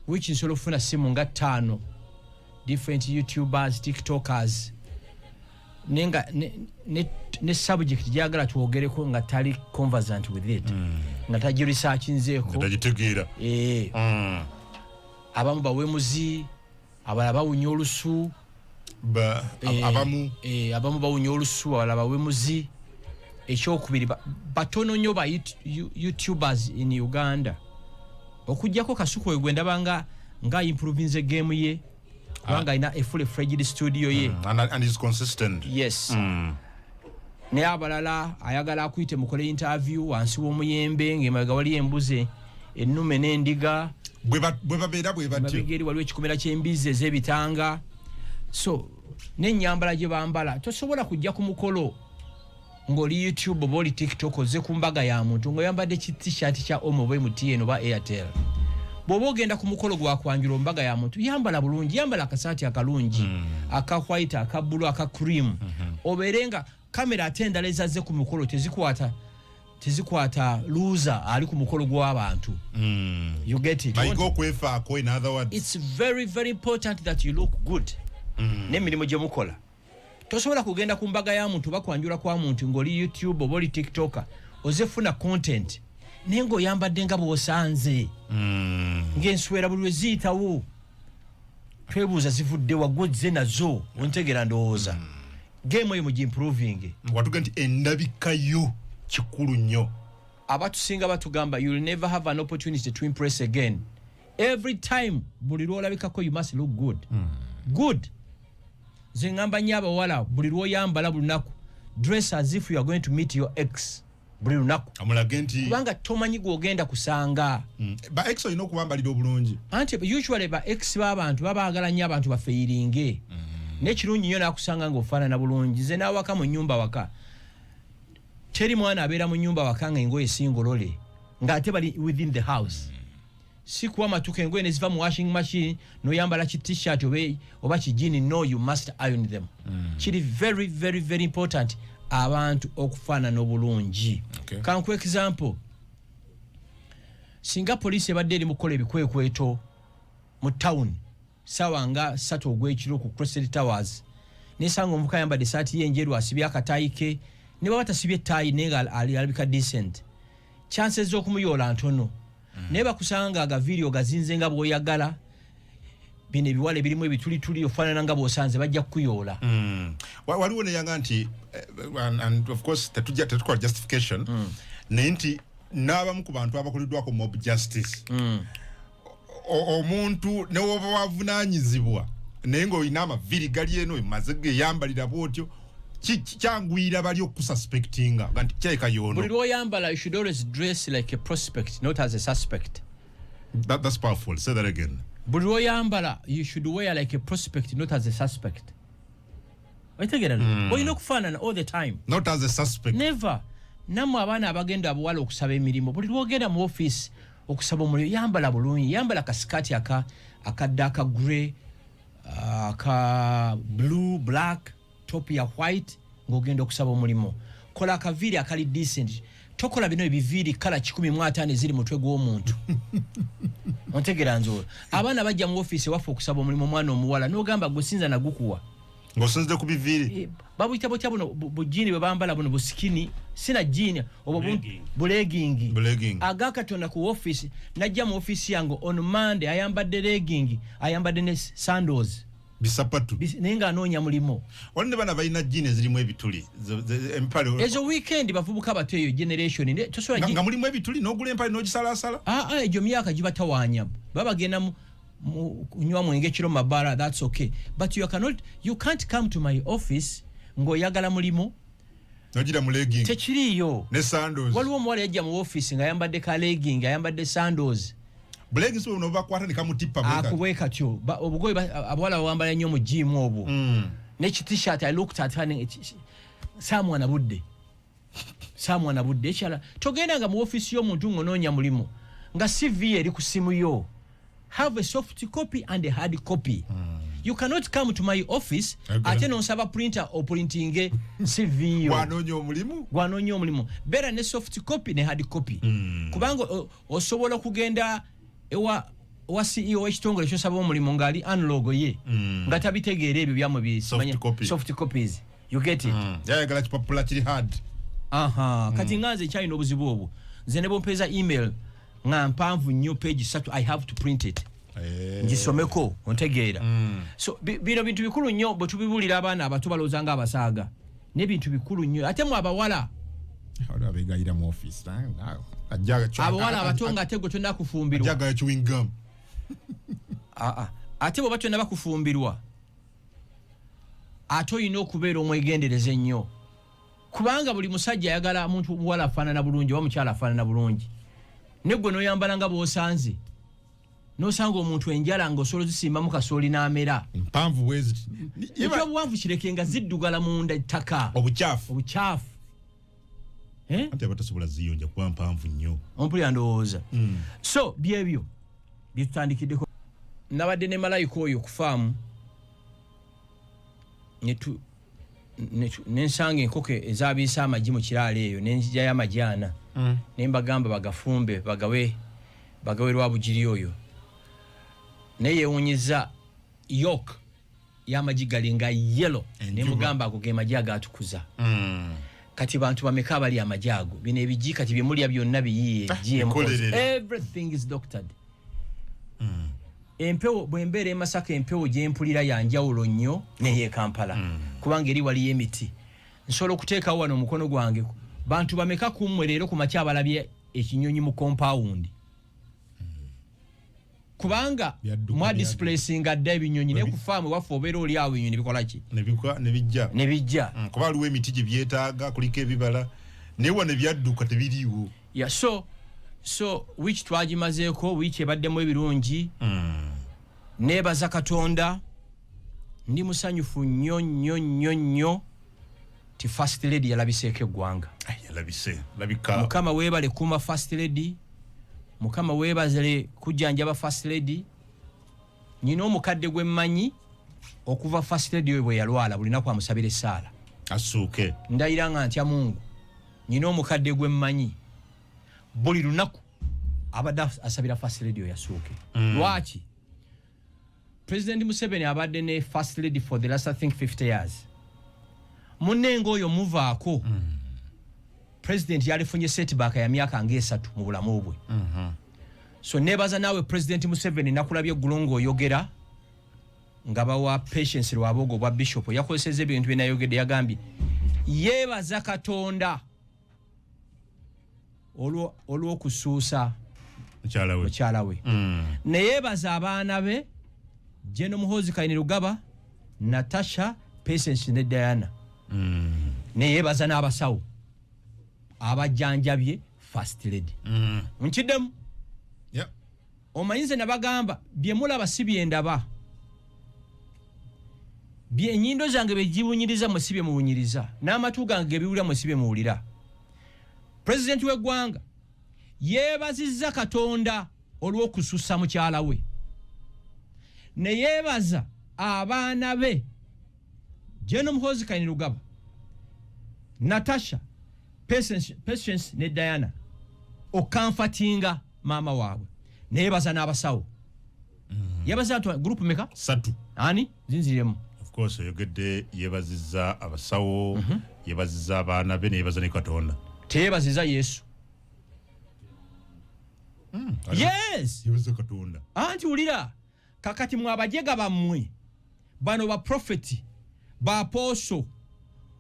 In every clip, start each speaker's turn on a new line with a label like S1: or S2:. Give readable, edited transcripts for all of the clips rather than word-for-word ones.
S1: which nsobola okufuna simu nga 5 different YouTubers, TikTokers nenga ne subject jagala tuogereko nga tali conversant with it nga taji research nzeko
S2: tajitegeera
S1: abamu bawemuzi abala bawunya olusu abamu bawunya olusu abala bawemuzi ekyokubiri batono nnyo ba YouTubers in Uganda okujjako Kasuku wegwenda nga improving the game ye kubanga ina a fully fledged studio ye
S2: and is consistent.
S1: Yes. Ne abalala ayagala akuyite mukole interview wansi w'omuyembe ng'emabega wali embuze ennume n'endiga
S2: bwe babeera bwe batyo
S1: babigeri waliwo ekikomera ky'embizi ez'ebitanga so n'ennyambala gye bambala tosobola kujja ku mukolo ng'oli YouTube oba oli TikTok oze ku mbaga ya muntu ng'oyambadde t-shirt kya Omo oba MTN oba Airtel bw'oba ogenda ku mukolo gwakwanjula mbaga ya muntu yambala bulungi yambala akasaati akalungi aka white aka blue aka cream oberenga kamera atendala ezazze ku mukolo tezikwata loser ali ku mukolo gw'abantu you get it
S2: bayiga okwefaako in other words
S1: it's very very important that you look good n'emirimu gye mukola tosobola kugenda ku mbaga ya muntu bakwanjula kwa muntu ng'oli YouTube oba oli TikToker ozefuna content nengo yambadde nga bw'osanze ng'enswera buli lweziyitawo twebuuza zivudde wagozze nazo ontegera ndowooza game eyo mugimproving
S2: watuga nti endabika yo kikulu nnyo
S1: abatusinga batugamba you'll never have an opportunity to impress again every time buli lwolabikako you must look good good ze ngamba nnyo abawala buli lwoyambala buli lunaku dress as if you are going to meet your ex buli lunaku
S2: amulage nti
S1: kubanga tomanyi gw'ogenda kusanga
S2: ba ex olina okubambalira obulungi
S1: anti usually ba ex b'abantu babaagala nnyo abantu bafeyiringe n'ekirungi nnyo n'akusanga ng'ofaanana bulungi ze n'awaka mu nnyumba waka teri mwana abeera mu nnyumba waka nga engoye singolole ng'ate bali within the house si kuwa matuka engoye ne ziva mu washing machine n'oyambala ki t-shirt oba kijini no you must iron them kiri very very very important abantu okufaanana obulungi kanku example singa poliisi ebadde eri mukola ebikwekweto mu town sawa nga 3 ogw'ekiro ku Crescent Towers nesanga omuka yambadde esaati y'enjeru asibye akataayi ke ne baba tasibye ettaayi naye nga alabika decent chances z'okumuyoola ntono naye bakusanga agavidiyo gazinze nga bw'oyagala bino ebiwale birimu ebitulituli ofaanana nga bw'osanze bajja kukuyoola
S2: waliwo neyanga nti and of course tetukola justification naye nti n'abamu ku bantu abakoleddwako mob justice omuntu newoba wavunaanyizibwa naye ng'olina amaviri gali eno emaze geyambalira bwotyo kyangwira bali okususpectinga nti kyaleka yono
S1: buli lw'oyambala you should always dress like a prospect not as a suspect
S2: that's powerful say that again
S1: buli lw'oyambala you should wear like a prospect not as a suspect oyitegera olina okufaanana all the time
S2: not as a suspect
S1: never nammwe abaana abagenda abuwala okusaba emirimu buli lw'ogenda mu office okusaba omuliro yambala bulungi yambala akasikati akadde aka grey aka blue black top ya white ng'ogenda okusaba omulimu kola akaviiri akali decent tokola bino ebiviiri kala 150 eziri mutwe gw'omuntu ontegera nzoola abaana bajja mu office waffe okusaba omulimu omwana omuwala n'ogamba gwe sinza nagukuwa
S2: ng'osinzidde ku biviiri
S1: babuyita butya buno bujiini bwe bambala buno busikini sina jiini oba bulegingi agakatonda ku office najja mu office yange on Monday ayambadde legging ayambadde ne sandals
S2: bisapatu
S1: naye ng'anoonya mulimu
S2: wali ne bana balina jiini ezirimu ebituli empale
S1: ezo weekend bavubuka bato eyo generation
S2: nga mulimu ebituli n'ogula empale n'ogisalaasala
S1: egyo myaka gibatawaanya baba bagenda kunywa mwenge kiro mabara that's okay but you can't come to my office ng'oyagala mulimu
S2: nogira mu legging
S1: tekiriyo
S2: ne sandals
S1: waliwo omuwala yajja mu office ng'ayambadde ka legging ayambadde sandals
S2: leggings so no bakwata ne kamutipa bweka
S1: akubwe katyo obugoyi abawala bawambala nnyo mu gym obwo ne t-shirt I looked at her samwana budde ekyala togendanga mu office y'omuntu ng'onoonya mulimu nga CV eri ku simu yo have a soft copy and a hard copy you cannot come to my office ate n'onsaba printer oprintinge CV yo gwanoonya omulimu beera ne soft copy ne hard copy kubanga osobola kugenda ewa wa CEO w'ekitongole ky'osaba omulimu ngali analog ye nga tabitegeera ebyo byamu soft copies you get it
S2: yayagala kipapula kiri hard
S1: kati nganze kyalina obuzibu obwo nze ne bompeeza email nga mpanvu nnyo page 3 I have to print it ngisomeko ontegeera so bino bintu bikulu nnyo bwe tubibulira abaana abato balooza nga abasaaga n'ebintu bikulu nnyo ate mu abawala
S2: abegayira mu office
S1: abawala abato nga ate gwe tonna kufumbirwa
S2: ajaga chewing gum
S1: ate bwe batonna bakufumbirwa ate olina okubeera omwegendereza ennyo kubanga buli musajja ayagala omuntu muwala afaanana bulungi oba mukyala afaanana bulungi neggwe n'oyambala nga bw'osanze n'osanga omuntu enjala ng'osobola zisimbamu kasooli n'amera
S2: mpanvu bwezi
S1: ekyobuwanvu kireke nga ziddugala munda ettaka
S2: obucaafu
S1: ante
S2: abatasobola ziyonja kuba mpanvu nnyo
S1: ompulira ndowooza so byebyo byetutandikiddeko nabadde ne malayika oyo ku faamu nensanga enkoko ezabiisa amagi mu kiraalo eyo nenjijayo amagi 4 nembagamba bagafumbe bagawe Rwabugiri oyo naye yewunyiza yok y'amagi galinga yellow nemugamba ago ge magi agatukuza kati bantu bameka bali amagi ago bino ebigi kati byemulya byonna biyiye everything is doctored empewo bwembeera emasaka empewo gyempulira yanjawulo nnyo neye Kampala kubanga eri waliyo emiti nsobola okuteekawo wano omukono gwange bantu bameka kummwe leero ku makya abalabye ekinyonyi mu compound kubanga mwa displacinga dda ebinyonyi ne ku faamu waffe obeera oli awo ebinyonyi bikola ki ne bijja
S2: kuba waliwo emiti gye byetaaga kuliko ebibala naye wano ebyadduka tebiriiwo
S1: so which twagimazeeko wiiki ebaddemu ebirungi neebaza Katonda ndi musanyufu nnyo ti first lady yalabiseeko eggwanga
S2: labika
S1: mukama weebale kuuma first lady mukama weebazale kujjanjaba first lady nyina omukadde gwe mmanyi okuva first lady we bwe yalwala buli naku amusabira essaala
S2: asuuke
S1: ndayira nga ntya Mungu nyina omukadde gwe mmanyi buli lunaku abadde asabira first lady oyo yasuuke lwaki President Museveni abadde ne first lady for the last I think 50 years munnengo oyo muvaako president yalifunye setback ya myaka nga 3 mu bulamu bwe so nebaza nawe President Museveni nakulabye gulongo oyogera nga bawa patience lwabogo bwa bishop yakozeseza ebintu binayogedde yagambye yebaza Katonda olw'okusuusa mukyala we ne yebaza abaana be Jeno Muhoozi Kainerugaba Natasha Patience ne Diana ne yebaza n'abasawo abajjanjabye first lady nkiddemu omanyize nabagamba byemulaba si byendaba byenyindo zange begibunyiriza mwe si bye mubunyiriza n'amatu gange gebiwulira mwe si bye muwulira President w'eggwanga yeebazizza Katonda olw'okusussa mukyala we ne yeebaza abaana be Jeno Muhoozi Kainerugaba Natasha Patience ne Diana okamfatinga mama waabwe ne yeebaza n'abasawo yeebaza group meka
S2: 3
S1: ani zinziremu
S2: of course yogedde yeebazizza abasawo yeebazizza abaana be ne yeebaza ne Katonda
S1: teyebaziza Yesu yes
S2: yeebaza Katonda
S1: anti ulira kakati mwabajega bammwe bano ba prophet ba apostle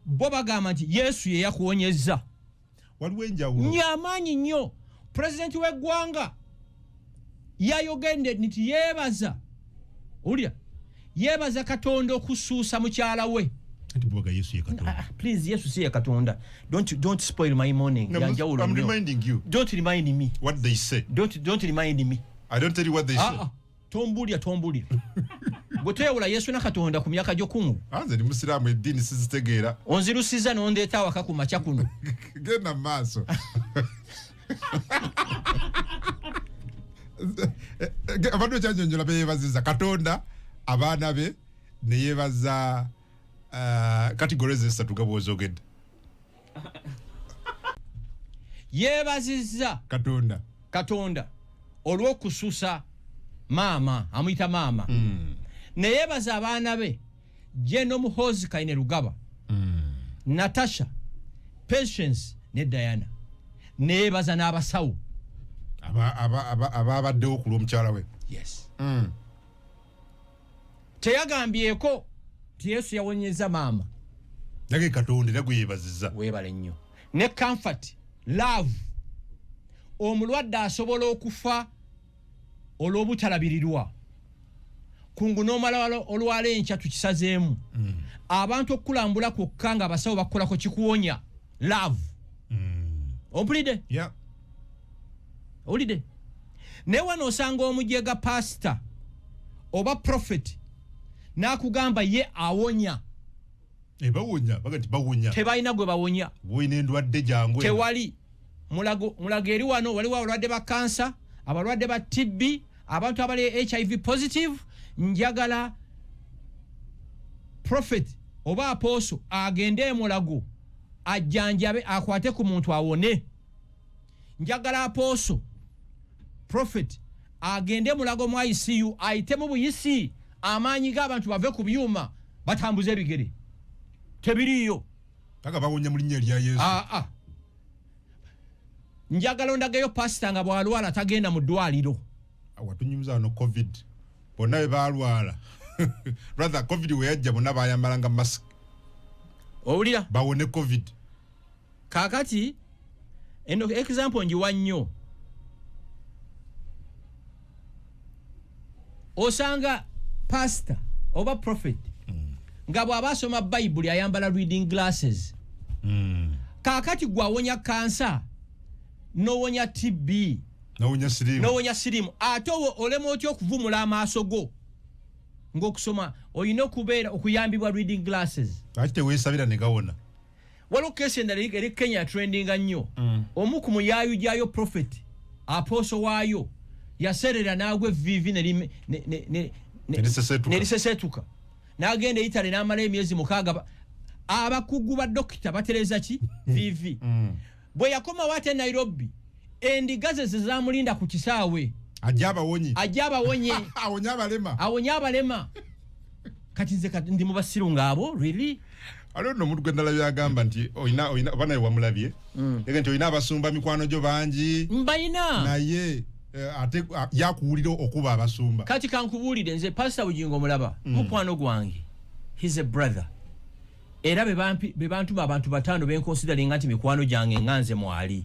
S1: bo bagamba nti Yesu ye yakuwonyezza
S2: waliwo enjawulo
S1: nyamanyi nnyo president w'eggwanga yayogende nti yeebaza ulira yeebaza Katonda okusuusa mukyala we
S2: anti bwaga Yesu ye Katonda
S1: please Yesu si ye Katonda don't spoil my morning
S2: no, I'm reminding you
S1: don't remind me
S2: what they say
S1: don't remind me
S2: I don't tell you what they say
S1: tombulya gwetwewula Yesu na Katonda ku myaka gy'okungu
S2: anze ni musiraamu eddiini sizitegeera
S1: onzirusiza n'ondeeta awaka ku makya kuno
S2: genda maaso abantu ekyanjonjola beyeebaziza Katonda abaana be ne yeebaza categories esatu gabwozogedde
S1: yeebazizza
S2: Katonda
S1: olw'okususa maama amuyita maama neyebaza abaana be Jeno Muhozi Kainerugaba Natasha Patience ne Diana neyebaza n'abasawo
S2: ababaddewo okulwa omukyala we.
S1: Yes. Teyagambyeko ti Yesu yawonyeza maama
S2: nage Katonda era gweyebaziza.
S1: Weebale nnyo ne comfort love omulwadde asobola okufa olw'obutalabirirwa kungu n'omala olwala enkya tukisazeemu abantu okukulambula kwokka nga abasawo bakukolako kikuwonya love ompulidde owulidde naye wano osanga omujega pastor oba prophet n'akugamba ye awonya
S2: bawonya bagati bawonya
S1: tebalina gwe bawonya
S2: boyina endwadde jangwe
S1: tewali mulago eri wano waliwo abalwadde ba kansa abalwadde ba TB abantu abali HIV positive njagala prophet oba apostle agende mulago ajjanjabe akwate ku muntu awone njagala apostle prophet agende mulago mu ICU ayite mu buyisi amaanyi g'abantu bave ku byuma batambuze ebigere tebiriyo
S2: taka bawonya mu linnya lya Yesu.
S1: Njagala ondagayo pastor nga bwalwala tagenda mu ddwaliro
S2: awatunyumiza no covid bonna be balwala brother covid we yajja bonna bayambalanga mask
S1: owulira
S2: bawone covid
S1: kakati eno example njiwa nnyo osanga pastor oba prophet nga bw'aba asoma Bible ayambala reading glasses kakati gwawonya kansa nowonya TB nowonya sirimu ate olema otya okuvumula amaaso go ng'okusoma olina okubeera okuyambibwa reading glasses
S2: ate teweesabira ne gawona.
S1: waliwo kesi endala eri Kenya trendinga nnyo omu ku muyaayu gyayo prophet apostle waayo yaserera n'agwa evviivi nerisesetuka n'agenda Italy n'amala emyezi 6 abakugu ba dokita batereza ki vivi bwe yakomawo ate Nairobi endiga ze zamulinda ku kisaawe ajja abawonye awonya abalema kati nze ndi mu basiru ng'abo really
S2: alonno omuntu gwe ndala byagamba nti oyina oba naye wamulabye nti oyina abasumba mikwano gyo bangi
S1: mbayina
S2: naye ate yakuwulira okuba abasumba
S1: kati kankubuulire nze pastor Bugingo mulaba mukwano gwange he's a brother era be bantuma abantu batano benconsideringa nti mikwano gyange nganze mwali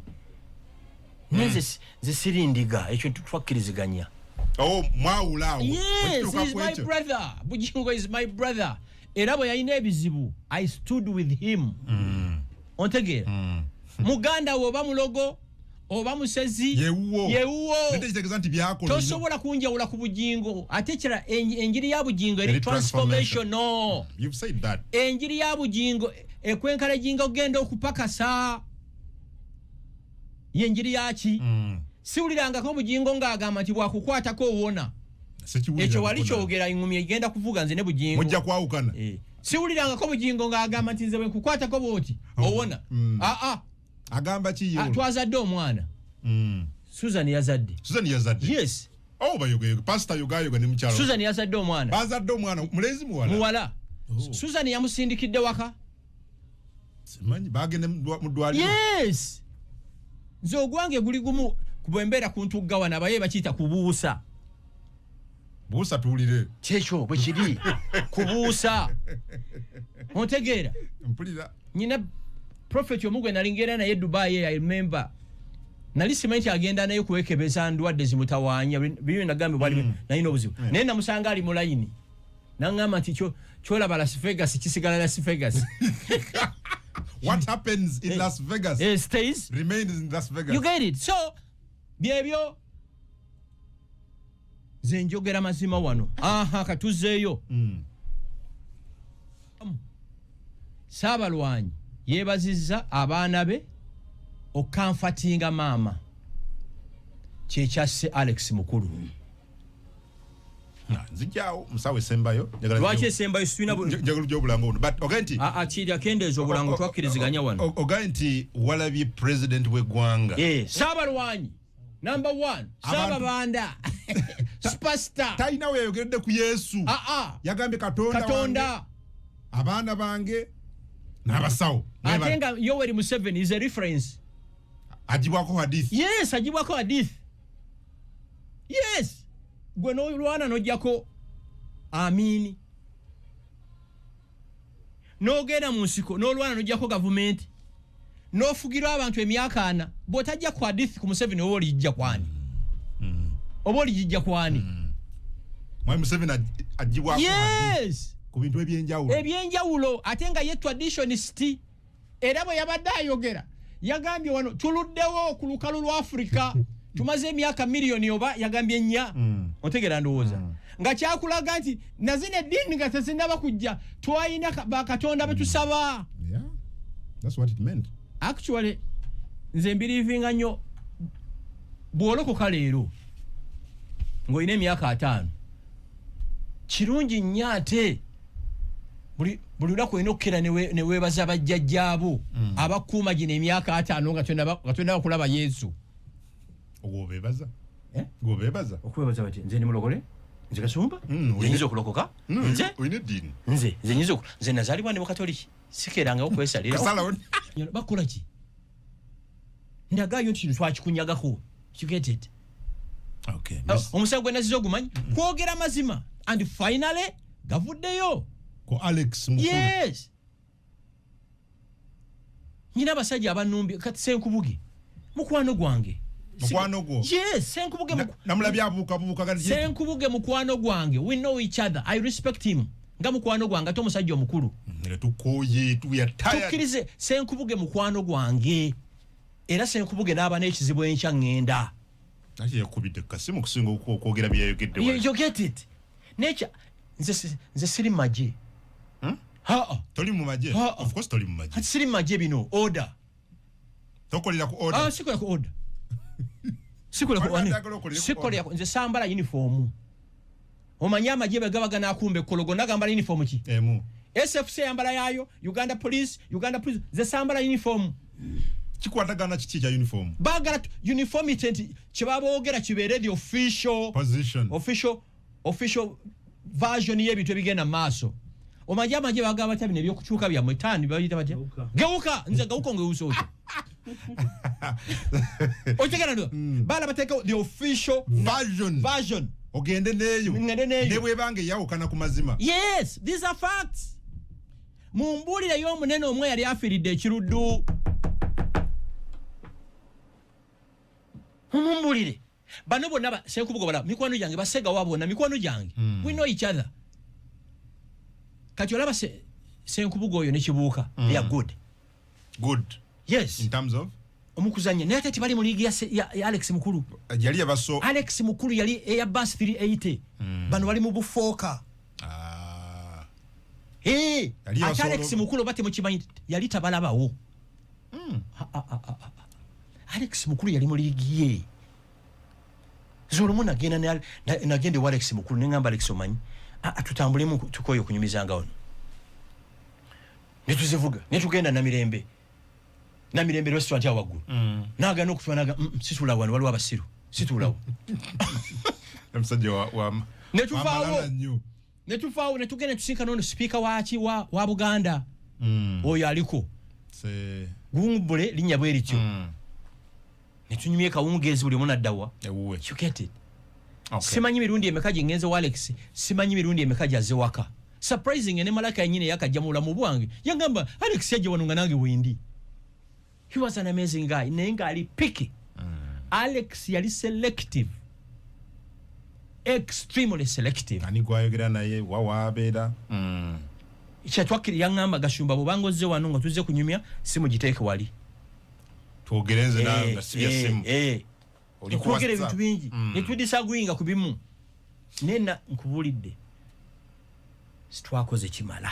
S1: nze sirindiga ekyo twakkiriziganya
S2: mwawulaawo.
S1: Yes, he's my brother. Bugingo is my brother. Era bwe yalina ebizibu I stood with him. Ontegeera muganda wo oba mulogo oba musezi yewuwo tosobola kunjawula ku Bugingo ate kira enjiri ya Bugingo eri transformation. No,
S2: you've said that.
S1: Enjiri ya Bugingo ekwenkala jinga ogenda okupakasa yenjiri yaki siwulirangako Bugingo ng'agamba nti bwakukwatako owona ekyo wali kyogera ingumi egenda kuvuga nze ne Bugingo
S2: mujja kwawukana.
S1: Siwulirangako Bugingo ng'agamba nti nze bwe nkukwatako bwoti owona.
S2: Agamba ki yo?
S1: Twazadde omwana. Susan yazadde. Yes.
S2: Bayogeye pastor yogayoga ne mukyalo.
S1: Susan yazadde omwana.
S2: Bazadde omwana mulezi muwala.
S1: Susan yamusindikidde waka.
S2: Simanyi bagende mu ddwaliro.
S1: Yes. Nze ogwange guli gumu kubembera kuntuggawa nabaye bakiyita kubuusa.
S2: Buusa tuwulire.
S1: Kyekyo bwe kiri kubuusa. Ontegeera.
S2: Mpulira.
S1: Nyina prophet omugwe nalingera naye Dubai I remember. Nali simanyi agenda naye kuwekebeza ndwadde zimutawaanya biyo nagambe bali nalina obuzibu. Naye namusanga ali mu layini. Nangamba nti kyolaba Las Vegas kisigala Las Vegas.
S2: What happens in Las Vegas
S1: stays
S2: remains in Las Vegas.
S1: You get it. So byebyo ze njogera mazima wano. Katuzeeyo. Saabalwanyi yeebazizza abaana be okamfatinga maama kyekyasse Alex mukulu.
S2: Nzijawo musawe sembayo
S1: lwaki esembayo situlina
S2: njagala ujja obulango buno but ogenti
S1: kiri akendeeza obulango twakkiriziganya wano
S2: ogenti walabye president w'eggwanga
S1: Saabalwanyi number 1 Saababanda superstar
S2: taina we yogerede ku Yesu yagambye Katonda abaana bange n'abasawo
S1: atenga Yoweri Museveni is a reference
S2: ajibwako hadith
S1: yes ajibwako hadith yes gwe no lwana nojjako amini nogenda mu nsiko n'olwana nojjako gavumenti n'ofugirwa abantu emyaka 4 bw'otajja ku hadith ku Museveni oba olijja kwani oba olijja kwani
S2: Mwai Museveni ajibwako
S1: yes
S2: ku bintu ebyenjawulo
S1: ate nga ye traditionist era bwe yabadde ayogera yagambye wano tuluddewo ku lukalu lwa Afrika tumaze emyaka miliyoni oba yagambye 4 otegera ndowooza nga kyakulaga nti nazine eddiini nga tezinnaba kujja twalina bakatonda betusaba
S2: yeah that's what it meant
S1: actually nze mbirivinga nnyo bw'olokoka leero ng'olina emyaka 5 kirungi nnyo ate buli lunaku olina okukera ne weebaza bajjajjaabo abakuuma gino emyaka 5 nga tonna bakulaba Yesu
S2: ogwobeebaza gwobeebaza
S1: okwebaza bati nze nimulokole nze Kasumba nze okulokoka nze
S2: olina eddiini
S1: nze nazaalibwa ne mu Katoliki sikerangawo kwesalira bakola ki ndagaayo nti kino twakikunyagako you get it
S2: okay
S1: omusawo gwe nazize ogumanyi kwogera mazima and finally gavuddeyo
S2: ko Alex Mukulu
S1: yes nyina abasajja abanumbi kati Senkubuge mukwano gwange
S2: mukwano gwo
S1: yes Senkubuge
S2: namulabya abuuka gati
S1: Senkubuge mukwano gwange we know each other I respect him nga mukwano gwange ate omusajja omukulu
S2: nere tukoye tuyataya
S1: tukirize Senkubuge mukwano gwange era Senkubuge n'aba n'ekizibu enkya ngenda
S2: ati yakubidde kasimu kusinga okwogera byayogedde
S1: you get it nature nze siri maje
S2: toli mu maje of course toli mu maje
S1: ati siri maje bino order
S2: tokolera ku order
S1: sikola ku order sikola ku nze sambala uniform omanya amaje begabaga nakumbe kologo nagambala uniform ki SFC yambala yayo Uganda police ze sambala uniform
S2: kikwatagana kiki kya uniform
S1: bagala uniformity nti kyebaboogera kibeere the official
S2: position
S1: official version y'ebintu ebigenda maaso omajja bagamba tabi ne byokukyuka bya mwetani bayita batya geuka nze geuka ngeuso otegera ndo bala bateka the official version
S2: ogende neyo nebwe bange yawukana ku mazima
S1: yes these are facts mumbulire y'omunene omwe yali afiridde ekiruddu mumbulire bano bonna Senkubuge bala mikwano gyange basega wabona mikwano gyange we know each other kati olaba Senkubuge oyo ne Kibuuka they are good yes
S2: in terms of
S1: omukuzanya naye ate bali mu liigi ya Alex Mukulu
S2: yali yabaso
S1: Alex Mukulu yali Airbus 380 bano bali mu bufooka ate Alex Mukulu bate mukimanyi yali tabalabawo Alex Mukulu yali mu liigi ye zolumu nagende wa Alex Mukulu nengamba Alex omanyi tutambulemu tukoyo kunyumizanga ono netuzivuga netugenda Namirembe restaurant ya waggulu nagana okutwanaga situla wano waliwo abasiru situlawo
S2: emusajja wa
S1: netufaawo netugenda tusinkana ono speaker wa Buganda oyo aliko gumbule linnya bwe lityo netunyumye kawungeezi buli munaddawa
S2: you
S1: get it simanyi mirundi emeka ngenze wa Alex simanyi mirundi emeka jaze waka surprising ne malaka yenyine yakajja mu bulamu bwange yangamba Alex yaje wano nga nange wendi he was an amazing guy nenga ali picky Alex yali selective extremely selective
S2: ani gwayogera naye wawabeera
S1: kyatwakiri yangamba Gashumba bubangoze wano nga tuze kunyumya simu giteeke wali
S2: twogereze nawe nga sibya simu
S1: olikuwagera ebintu bingi netudisagwinga ku bimu nena nkubulidde sitwakoze kimala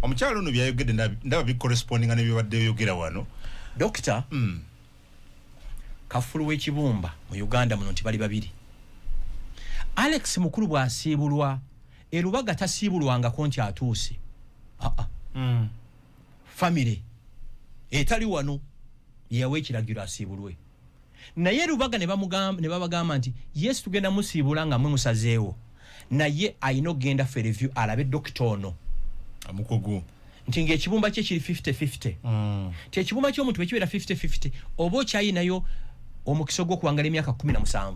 S2: omukyalo ono byayogedde ndaba bicorrespondinga nebibadde yogera wano
S1: Doctor Kafulu w'ekibumba mu Uganda muno nti bali babiri Alex Mukulu bw'asiibulwa erubaga tasiibulwanga konti atuuse family etali wano yawe ekiragiro asiibulwe naye Lubaga ne babagamba nti yes tugenda musiibula nga mwe musazeewo naye ayina okugenda for review alabe dokita ono
S2: amukogo
S1: nti ng'ekibumba kye kiri 50-50 ti ekibumba ky'omuntu bwe kibeera 50-50 oba okyayinayo omukisa gw'okuwangala emyaka 17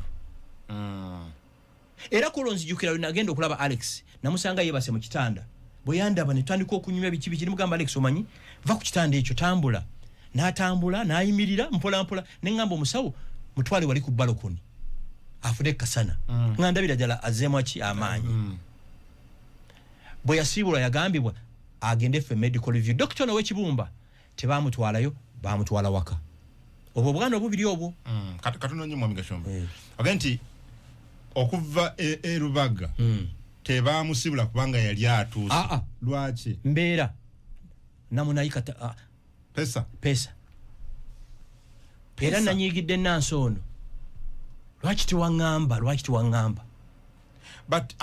S1: era kulonzijukira nagenda okulaba Alex namusanga yebase mu kitanda bwe yandaba ne tandika okunyumya biki biki nimugamba Alex omanyi va ku kitanda ekyo tambula n'atambula n'ayimirira mpola mpola n'engamba omusawo mutwale wali ku balokoni afude kasana ngandabira ddala azeemu ki amaanyi bwe yasiibulwa yagambibwa agende fe medical review doctor no w'ekibumba tebamutwalayo bamutwala waka obwo bwana obubiri obwo
S2: katono nnyo mwami Gashomba agenti okuva Lubaga tebamusibula kubanga yali atuuse lwaki
S1: mbeera namunayika pesa era nanyigidde Nansi ono lwaki tiwaŋŋamba
S2: but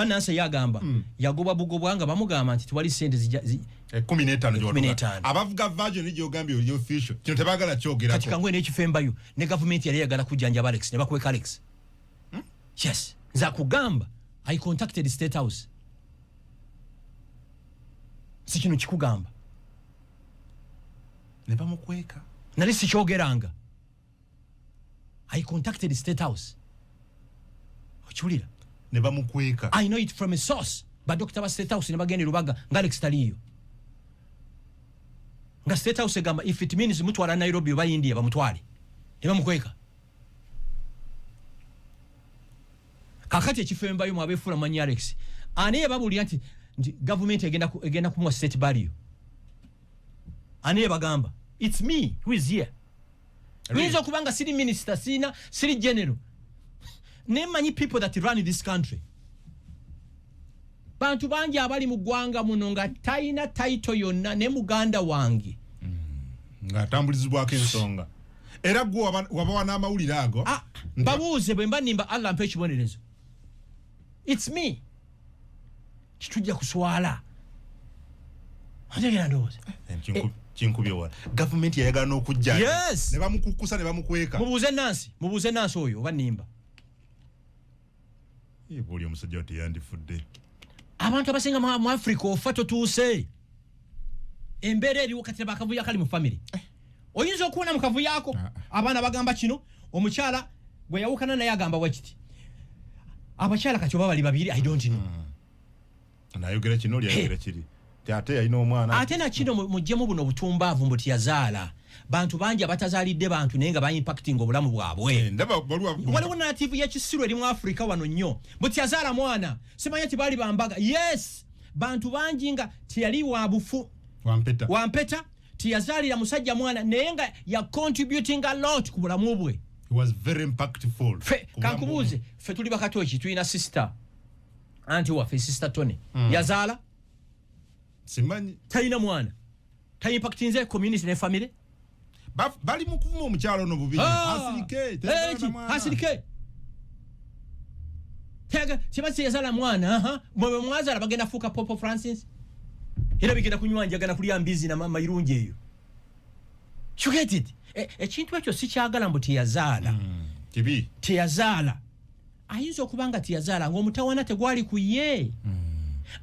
S1: Nansi yagamba yagoba bugobwanga bamugamba nti tewali sente
S2: 15 abavuga Virgin ejjo gambye oli official kino tebagala kyogerako
S1: kati kangwe n'ekifembayo ne government yali yagala kujjanjaba Alex ne bakweka Alex yes nza kugamba I contacted State House si kino kikugamba
S2: ne bamukweka
S1: nali sikyogeranga I contacted State House okiwulira
S2: ne bamukweka
S1: I know it from a source but Dr. ba State House ne bagenda Lubaga nga Alex taliyo nga State House egamba if it means mutwala Nairobi oba India bamutwale ne bamukweka kakati ekifembayo mu abeefula manyi Alex ani yababulira nti government egenda kumuwa state value ani yabagamba it's me who is here Nizo kubanga siri minister siri general nemanyi people that run this country bantu bangi abali mu ggwanga muno nga tayina title yonna ne muganda wange
S2: nga tambulizibwako ensonga era gwe waba n'amawulire ago
S1: babuuze bwe mba nimba Allah mpe ekibonerezo it's me kitujja kuswala ategera ndowooza
S2: kinkubye wala government yayagala n'okujja
S1: yes
S2: ne bamukukusa ne bamukweka
S1: mubuuze Nansi oyo oba nimba
S2: buli omusajja oti yandifudde
S1: abantu abasinga mu Africa ofa totuuse embeera eriwo kati bakavuyo akali mu family oyinza okuwona mu kavuyo ako abaana bagamba kino omukyala gwe yawukana naye agamba wakiti abakyala kati oba bali babiri I don't know
S2: nayogera kino lyayogera kiri ate yalina omwana
S1: ate na kino mujjemu buno butumbaavu mbuti yazaala bantu bangi abatazaalidde bantu naye nga ba-impacting obulamu bwabwe waliwo native y'ekisiru eri mu Africa wano nnyo mbuti yazaala mwana simanya tibaali bambaga yes bantu bangi nga teyali wabufu wampeta tiyazaalira musajja mwana naye nga ya contributing a lot ku bulamu bwe
S2: He was very impactful
S1: kankubuuze ffe tuli bakatoki tulina sister anti waffe sister Tony yazaala
S2: simanyi
S1: talina mwana tayimpactinze community ne family
S2: bali mu kuvuma omukyalo ono bubiri
S1: asirike tega kibasi yazaala mwana mwe mwazaala bagenda fuuka Pope Francis era bigenda kunywanja gana kulya mbizi na mama irungi eyo you get it ekintu ekyo si kyagala mbu teyazaala teyazaala ayinza okubanga teyazaala ng'omutawana tegwali ku ye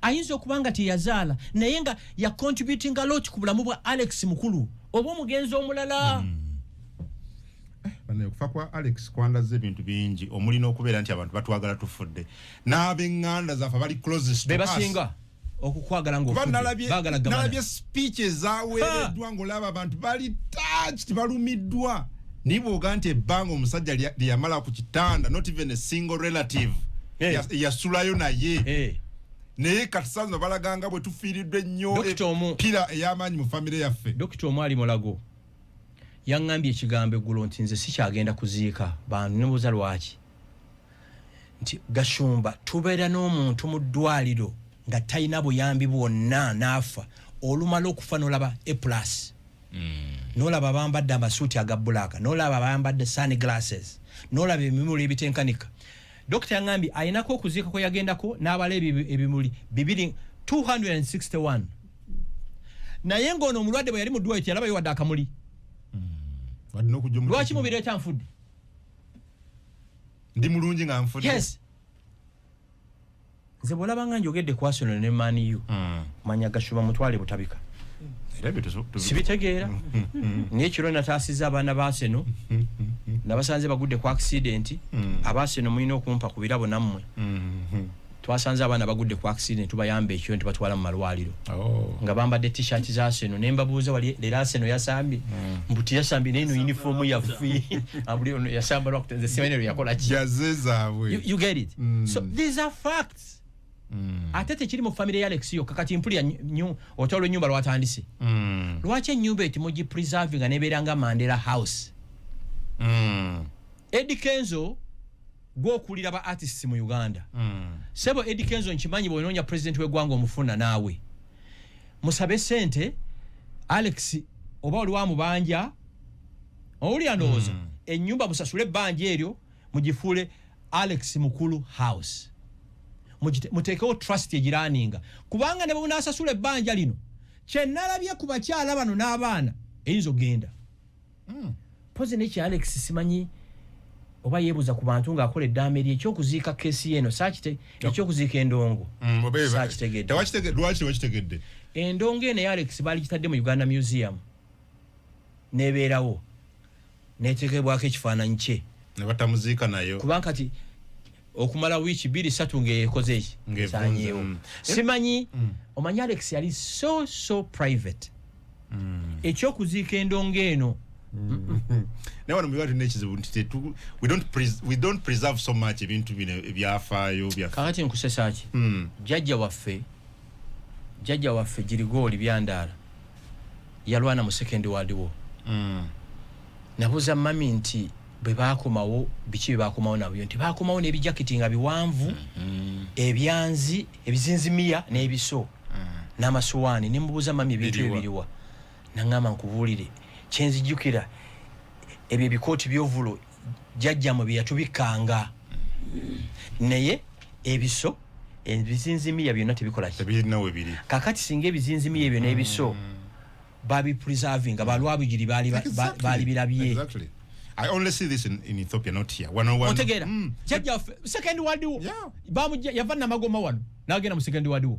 S1: ayinza okubanga teyazaala naye nga ya contributing a lot ku bulamu bwa Alex mukulu oba omugenzi omulala
S2: bane okufa kwa Alex kwandaze ebintu bingi omulina okubeera nti abantu batwagala tufudde n'ab'eŋŋanda zaffe bali closest to us
S1: bebasinga okukwagala
S2: nalabye speeches zaweereddwa ng'olaba abantu bali touched balumiddwa nibwoga nti ebbanga omusajja lyeyamala ku kitanda not even a single relative yasulayo naye naye katisanzino balaganga bwe tufiiriddwe ennyo pira ey'amaanyi mu famire yaffe
S1: dokita omu ali Mulago yaŋŋambye ekigambo eggulo nti nze sikyagenda kuziika bantu nebuuza lwaki nti Gashumba tubeera n'omuntu mu ddwaliro nga talina buyambi bwonna n'afa olumala okufa n'olaba A+ n'olaba abambadde amasuuti aga bbulaaka n'olaba abambadde sunglasses n'olaba ebimuli ebitenkanika dokita yaŋŋambye ayinako okuziika kwe yagendako n'abala ebimuli 261 naye ng'ono omulwadde bwe yali mu ddwaliro teyalabayo wadde akamuli lwaki mubireeta nfudde
S2: ndi mulungi nga nfudde.
S1: Yes. Nze bwolaba nga njogedde ku Arsenal ne Man U. Manya Gashuba mutwale butabika. Sibitegeera. Naye kiro nataasiza abaana ba Arsenal. Nabasanze bagudde ku accident. Aba Arsenal mulina okumpa ku birabo nammwe. Twasanze abaana bagudde ku accident tubayambe ekyo ntibatwala mu malwaliro. Nga bambadde t-shirt za Arsenal ne mbabuuza wali leero Arsenal yasambye. Mbuti yasambye n'eno uniform yafi. Abuli ono yasamba lwakutenze simanero yakola ki.
S2: Jazezaabwe.
S1: You get it? So these are facts. Ate tekiri mu family ya Alex yo kakati mpulira otolo nyumba lwatandise. Lwaki ennyumba eti mugi preserving nga nebeeranga Mandela House. Eddie Kenzo gwokulira ba artists mu Uganda. Sebo Eddie Kenzo nkimanyi bw'onoonya president w'eggwanga omufuna naawe. Musabe sente Alex oba oli wa mubanja oli andowooza ennyumba musasule ebbanja eryo mugifuule Alex Mukulu House. Mutekewo trust egiraninga kubanga ne bw'unaasasula ebbanja lino kyennalabye ku bakyala bano n'abaana eyinza ogenda. Pozi neki Alex simanyi oba yeebuza ku bantu ng'akola eddaame lye ekyokuziika keesi eno saakite ekyokuziika endongo. Saakitegedde.
S2: Lwaki tewakitegedde?
S1: Endongo eno ya Alex baali gitadde mu Uganda Museum n'ebeerawo n'eteekebwako ekifaananyi kye.
S2: Ne batamuziika nayo.
S1: Kubanga kati okumala wiiki 2-3 ng'ekoze eki saanyeewo. Simanyi omanyi Alex yali so private. Ekyokuziika endongo eno
S2: naye wano mubiba tulina ekizibu nti we don't preserve so much ebintu bino ebyafaayo
S1: kakati nkusesa ki jjajja waffe Girigooli Byandaala yalwana mu Second World War. Nabuuza mami nti bwe baakomawo biki bye baakomawo nabyo nti baakomawo n'ebijaketi nga biwanvu ebyanzi ebizinzimiya n'ebiso n'amasuwaani ne mbuuza mami ebintu ebiriwa naŋŋamba nkubuulire kyenzijjukira ebyo ebikooti by'ovulo jjajjamwe bye yatubikanga naye ebiso ebizinzimiya byonna tebikola
S2: ki.
S1: Kakati singa ebizinzimiya ebyo n'ebiso babipreservinga balwabugiri baali birabye.
S2: I only see this in Ethiopia, not here.
S1: Otegeera jjajja Second World War yava Namagoma wano n'agenda mu Second World War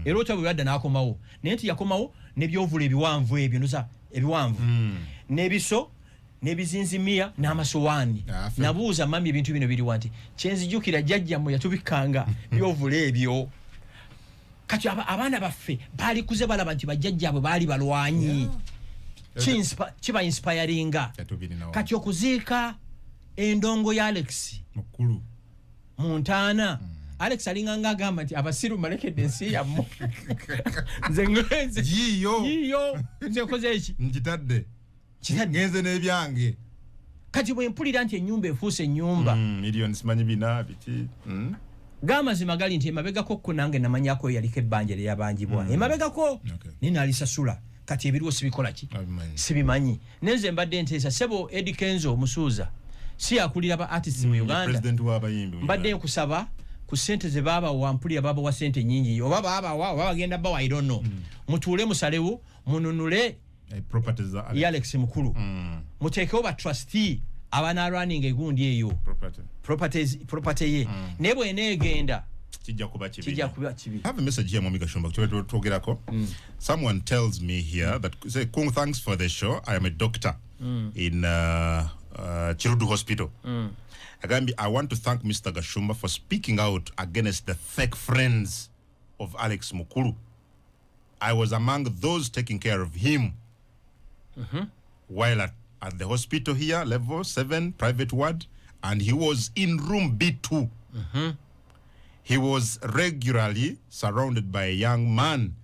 S1: era otwa bwe yadda n'akomawo naye nti yakomawo n'ebyovulo ebiwanvu ebyo noza ebiwanvu n'ebiso n'ebizinzimiya n'amasowaani. Nabuuza mami ebintu bino biriwa nti kyenzijjukira jjajjammwe yatubikanga byovulo ebyo. Kati abaana baffe baalikuze balaba nti bajjajjaabwe baali balwanyi. Kiba inspiringa. Kati okuziika endongo ya Alex
S2: Mukulu
S1: mu Ntaana Alex alinganga agamba nti abasiru malekedde ensi yammwe. Nze yiyo nze nkoze eki
S2: nkitadde ngenze n'ebyange.
S1: Kati bwe mpulira nti ennyumba efuuse ennyumba
S2: million simanyi bina biki
S1: g'amazima gali nti emabegako ko nange namanyako yaliko ebbanja lyabangibwa emabegako naye naalisasula. Kati ebiriwo sibikola ki sibimanyi. Nenze mbadde nteesa Sebo Eddie Kenzo omusuuza si akulira ba artists mu Uganda. Mbadde nkusaba ku ssente ze baabawa mpulira baabawa ssente nnyingi oba baabawa oba bagenda bawa I don't know. Mutuule musalewo mununule
S2: properties
S1: ya Alex Mukulu. Muteekewo ba trustee abanaalwaninga egundi eyo property ye naye bw'eneegenda
S2: kijja kuba
S1: kibi.
S2: I have a message here Mwami Gashumba twogerako. Someone tells me here that say Kung, thanks for the show. I am a doctor in Chirudu Hospital. I want to thank Mr. Gashumba for speaking out against the fake friends of Alex Mukulu. I was among those taking care of him while at the hospital here, level 7, private ward, and he was in room B2. He was regularly surrounded by a young man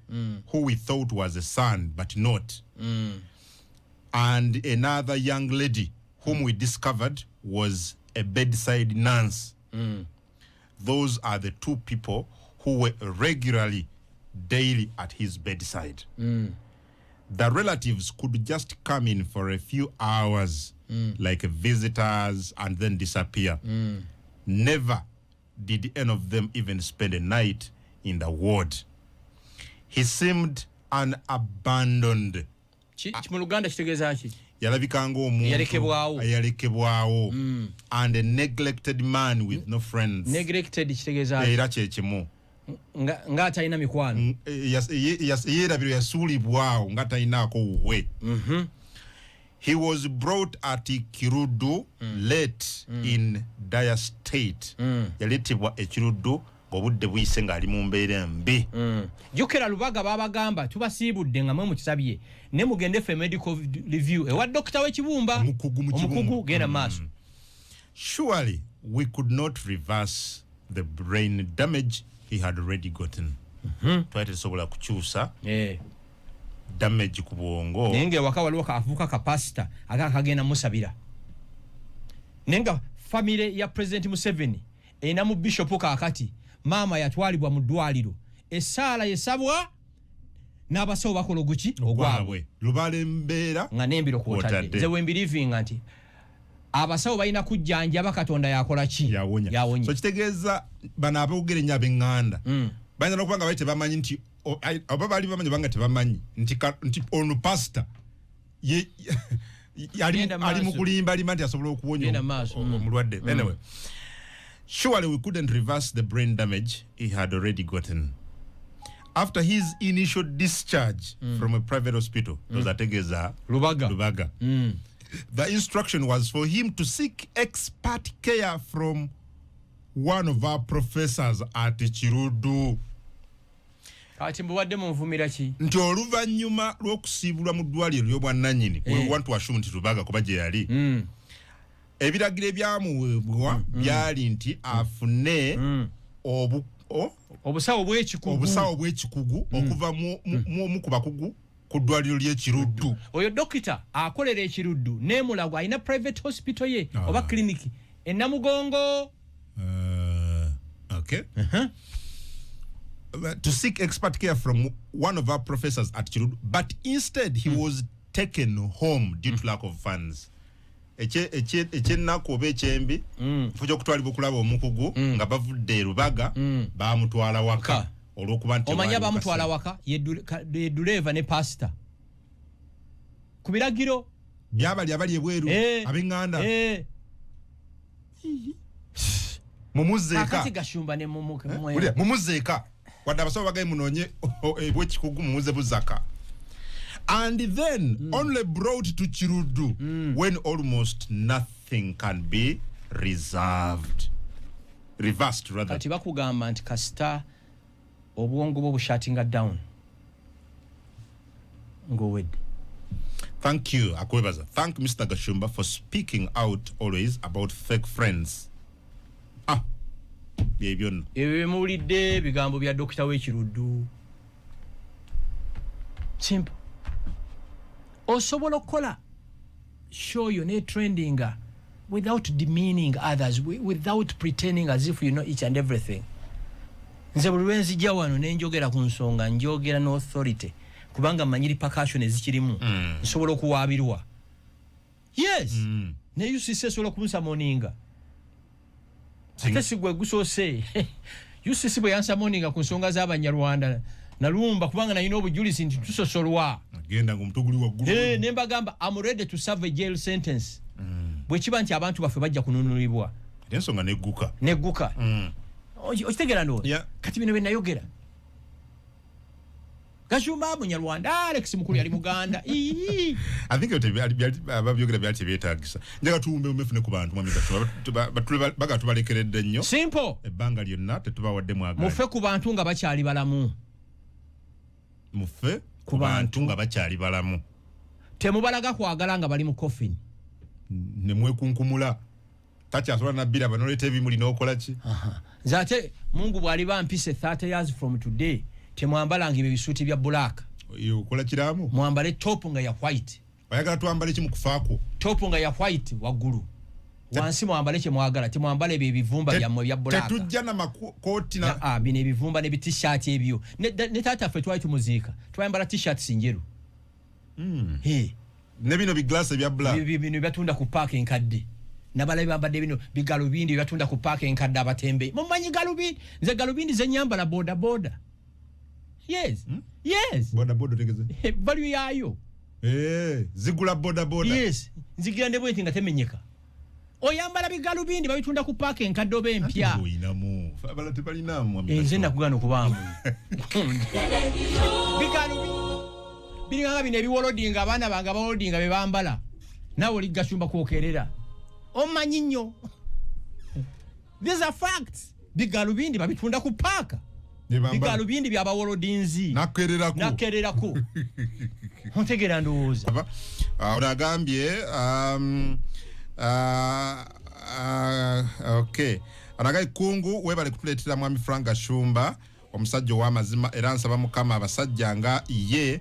S2: who we thought was a son, but not. And another young lady whom we discovered was a bedside nurse. Those are the two people who were regularly, daily at his bedside. The relatives could just come in for a few hours, like visitors, and then disappear. Never did any of them even spend a night in the ward. He seemed unabandoned.
S1: Mu Luganda kitegeeza ki?
S2: yalabika ng'omuntu yalekebwawo and a neglected man with no friends.
S1: Neglected kitegeeza
S2: era kye kimu
S1: nga atalina mikwano
S2: yeerabiro yasuulibwawo nga talinaako wuwe. He was brought at Kirudu late in dire state. Yaleetebwa ekirudu ng'obudde buyise ng'ali mu mbeera mbi.
S1: Jukira Lubaga babagamba tubasiibudde nga mwe mukisabye ne mugende fe medical review ewa Dr. Wekibumba omukugu genda maaso.
S2: Surely we could not reverse the brain damage he had already gotten. Twattesobola kukyusa damage ku bwongo.
S1: Nenge waka waliwo kaavuka kapasita akakagenda musabira. Nenga family ya President Museveni ena mu bishop kakati mama yatwalibwa mu ddwaliro essala yesabwa n'abasawo bakola oguki ogwabwe
S2: lubale mbeera
S1: nga nembiro kwotadde. Nze we believing anti abasawo balina kujjanjaba Katonda yakola ki yawonya.
S2: So kitegeeza bano aboogere nnyo ab'eŋŋanda bayinza n'okuba nga bali tebamanyi nti oba baali bamanyi banga tebamanyi nti ono pastor ali mu kulimba lima nti asobola okuwonya omulwadde. Anyway, surely we couldn't reverse the brain damage he had already gotten. After his initial discharge from a private hospital, those ategeza Lubaga. The instruction was for him to seek expert care from one of our professors at Kirudu.
S1: Kati mbuwadde munvumira ki?
S2: Nti oluvannyuma lw'okusiibulwa mu ddwaliro ly'obwannannyini we want to assume nti Lubaga kuba gye yali. Ebiragiro ebyamuweebwa byali nti afune
S1: obusawo
S2: bw'ekikugu okuva mu ku bakugu ku ddwaliro ly'Ekiruddu.
S1: Oyo dokita akolera Ekiruddu n'emulago alina private hospital ye oba kliniki e Namugongo.
S2: Okay. To seek expert care from one of our professors at Kiruddu, but instead he was taken home due to lack of funds. Ekyennaku oba ekyembi kifo okutwalibwa okulaba omukugu nga bavudde Lubaga bamutwala waka olw'okuba nti
S1: omanya bamutwala waka ye dureva ne pastor ku biragiro
S2: byabali abali ebweru ab'eŋŋanda mumuzeeka
S1: kakati gashumba ne
S2: mumuzeeka wadde abasawo bagaye munoonye ebw'ekikugu mumuze buzaka. And then only brought to Kirudu when almost nothing can be reversed rather.
S1: Kati bakugamba nti kasita obwongo bwo bushatinga down ngowedde.
S2: Thank you Akwebaza. Thank Mr. Gashumba for speaking out always about fake friends. Byebyo
S1: muwulidde bigambo bya Dr. Wekiruddu. Simple. Osobola okukola show you ne trending without demeaning others, without pretending as if you know each and everything. Nze buli lwenzijja wano ne njogera ku nsonga njogera no authority kubanga manyiri percussion ezikirimu nsobola okuwaabirwa. Yes. Ne UCC sobola kunsa moninga. Ate sigwe gusoose. UCC bwe yansa moninga ku nsonga z'Abanyarwanda nalumba kubanga nalina obujulizi nti tusosolwa.
S2: Agenda ng'omutuguli waggulu.
S1: Ne mbagamba I'm ready to serve a jail sentence. Bwe kiba nti abantu baffe bajja kununulibwa.
S2: Ensonga
S1: negguka. Okitegera ndo? Kati bino bye nayogera. Gashumba Munyarwanda Alex Mukulu yali Muganda.
S2: I think ababyogera byali byetagisa. Njaga tuwumbe umefune ku bantu mwami baga tubalekeredde nnyo.
S1: Simple.
S2: Ebbanga lyonna tetubawadde mwagala.
S1: Mufe ku bantu nga bakyali balamu.
S2: Mufe ku bantu nga bakyali balamu.
S1: Temubalaga kwagala nga bali mu coffin.
S2: Ne mwekunkumula. Takyasobola nabbira banoleeta ebimuli n'okola ki?
S1: Zate Mungu bw'ali bampise 30 years from today. Temwambalanga ebisuuti bya black.
S2: Yo okola kiramu?
S1: Mwambale top nga ya white.
S2: Oyagala twambale kimu kufaako?
S1: Top nga ya white waggulu. Wansi mwambale kye mwagala. Temwambale ebivumba byammwe bya black.
S2: Tetujja na makooti na
S1: bino ebivumba ne t-shirt ebyo. Ne taata ffe twali tumuziika. Twayambala t-shirts njeru.
S2: Ne bino biglass ebya black.
S1: Bino byatunda ku park enkadde. Nabalabi bambadde bino bigalubindi byatunda ku park enkadde abatembe. Mumanyi galubindi. Nze galubindi ze nyambala boda. Yes. Yes.
S2: Boda tegeze.
S1: Value yayo.
S2: zigula boda boda.
S1: Yes, nzigirande bwenti nga temenyeka. Oyambala bigalubindi babitunda ku park enkadobe empya.
S2: Oyinamu. Abala tebalinamu.
S1: Nze nakugana okubamu. Bigalubindi. Biringanga bine ebiwolodinga abaana bange abawolodinga be bambala. Nawe oli gashumba kwokerera. Omanyi nnyo. These are facts. Bigalubindi babitunda ku park. Bigalubindi byabawolodinzi. Nakererako. Ontegera ndowooza.
S2: Onagambye okay. Anagai kungu webale kutuletera mwami Frank Gashumba omusajja w'amazima era nsaba mukama abasajja nga ye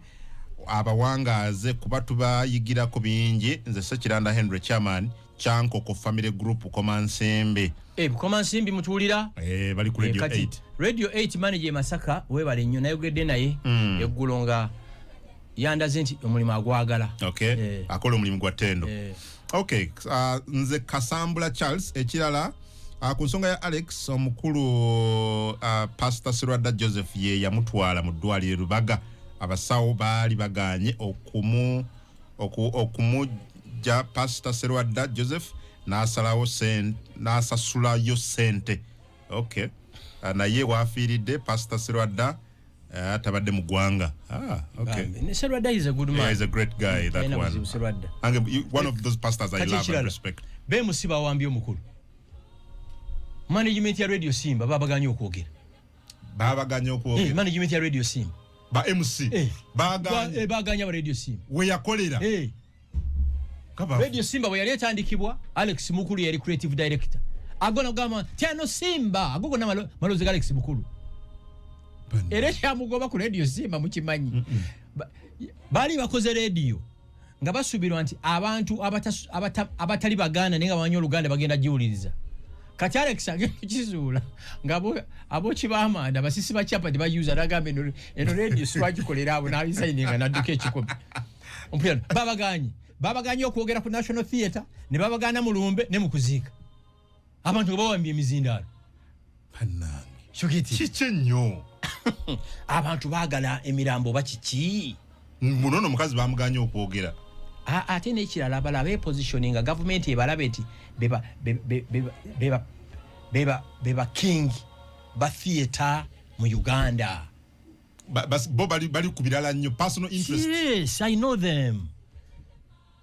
S2: abawangaze kuba tubayigira ku bingi. Nze Sekiranda Henry Chairman Kyankoko Family Group Komansimbi.
S1: Komansimbi mutuulira?
S2: Bali ku Radio 8.
S1: Radio 8 manager Masaka webale nnyo nayogedde naye eggulo nga yandaze nti omulimu agwagala.
S2: Okay. Akola omulimu gwa ttendo. Okay. Nze Kasambula Charles ekirala ku nsonga ya Alex omukulu Pastor Sirwadda Joseph ye yamutwala mu ddwaliro Rubaga. Abasawo baali baganye okumujja Pastor Sirwadda Joseph n'asasulayo sente. Okay. Naye waafiiridde Pastor Sirwadda tabadde mu ggwanga. Okay.
S1: Sirwadda is a good man.
S2: Yeah, he's a great guy, that one. One of those pastors I love and respect.
S1: Be musiba wambi omukulu. Management ya Radio Simba babaganye okwogera. Management ya Radio Simba.
S2: Ba MC.
S1: Baganya ba Radio Simba.
S2: We yakolera.
S1: Radio Simba we yali etandikibwa Alex Mukulu yali creative director. Agona gama Tiano Simba agogo na malozi Alex Mukulu. Eresha mugoba ku Radio Simba mukimanyi. Bali bakoze radio nga basubirwa nti abantu abatali bagana nenga banyo Luganda bagenda jiwuliriza. Kati Alex agekizula ngabo abo kibamanda basisi bachapa dibayuza nagambe eno radio siwagikolera abo nabi signinga naduke ekikomi. Ompira babaganye okwogera ku National Theatre ne babagana mu Lumbe ne mu kuziika. Abantu bawambye emizindalo.
S2: Panange.
S1: Shogiti.
S2: Kichenyo.
S1: Abantu bagala emirambo bakiki.
S2: Munono mukazi bamuganye okwogera.
S1: Ate n'ekirala abalabe positioning government ebalabe eti beba king ba theater mu Uganda.
S2: Bo bali kubirala nnyo personal interest.
S1: Yes, I know them.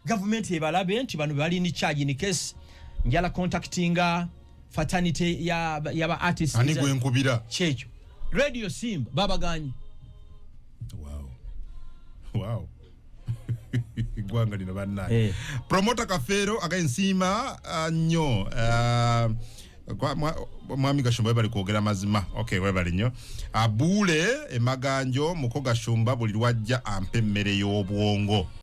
S1: Government ebalabe nti bano bali ni charge in case njala contactinga fraternity ya ba artists.
S2: Ani gwe nkubira.
S1: Checho. Radio Simba babaganye.
S2: Wow. Gwanga lino bannaye. Promoter Kafero agensima nnyo mwami Gashumba bali kwogera mazima. Okay, webali nnyo. Abule emaganjo muko Gashumba buli lwajja ampe mmere y'obwongo.